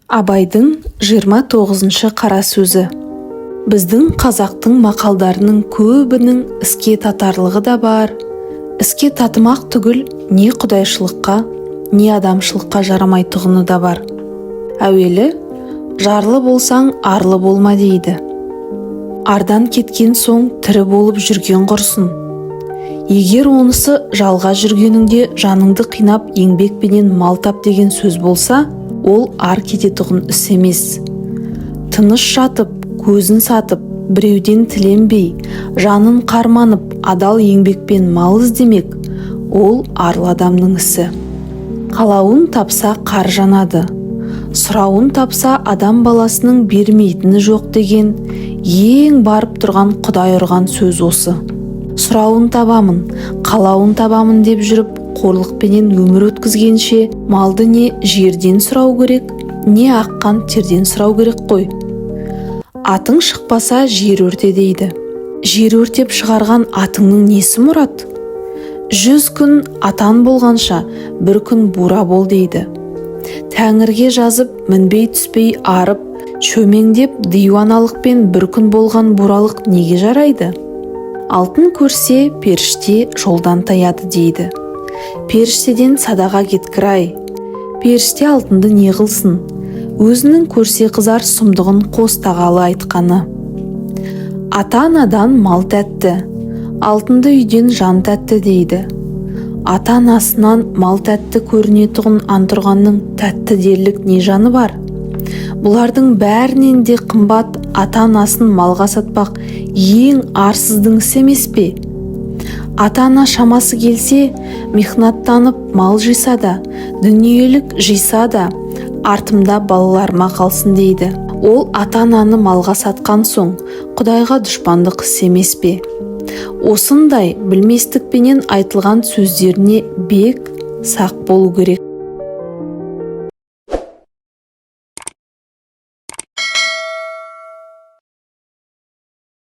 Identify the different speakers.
Speaker 1: Абайдың 29-шы қара сөзі. Біздің қазақтың мақалдарының көбінің іске татарлығы да бар. Іске татымақ түгіл не құдайшылыққа, не адамшылыққа жарамайтұғыны да бар. Әуелі, жарлы болсаң арлы болма дейді. Ардан кеткен соң тірі болып жүрген құрсын. Егер онысы жалға жүргеніңде жаныңды қинап еңбекпенен мал тап деген сөз болса, ол ар кететұғын іс емес. Тыныш жатып, көзін сатып, біреуден тіленбей, жанын қарманып, адал еңбекпен мал іздемек, ол арлы адамның ісі. Қалауын тапса қар жанады, сұрауын тапса адам баласының бермейтіні жоқ деген ең барып тұрған Құдай ұрған сөз осы. Сұрауын табамын, қалауын табамын деп жүріп, қорлықпенен өмір өткізгенше, малды не жерден сұрау керек, не аққан терден сұрау керек қой. Атың шықпаса жер өрте дейді. Жер өртеп шығарған атыңның несі мұрат? 100 күн атан болғанша бір күн бура бол дейді. Тәңірге жазып, мінбей түспей арып, шөмеңдеп диуаналықпен бір күн болған буралық неге жарайды? Алтын көрсе, періште жолдан таяды дейді. Періштеден садаға кеткір-ай. Періште алтынды не қылсын? Өзінің көрсе қызар сұмдығын қостағалы айтқаны. Ата-анадан мал тәтті, алтынды үйден жан тәтті дейді. Ата-анасынан мал тәтті көрінетұғын антұрғанның тәтті дерлік не жаны бар? Бұлардың бәрінен де қымбат ата-анасын малға сатпақ ең арсыздың ісі емес пе? Ата-ана шамасы келсе, мехнаттанып мал жиса да, дүниелік жиса да, артымда балаларыма қалсын дейді. Ол ата-ананы малға сатқан соң, Құдайға дұшпандық іс емес пе? Осындай білместікпенен айтылған сөздеріне бек сақ болу керек.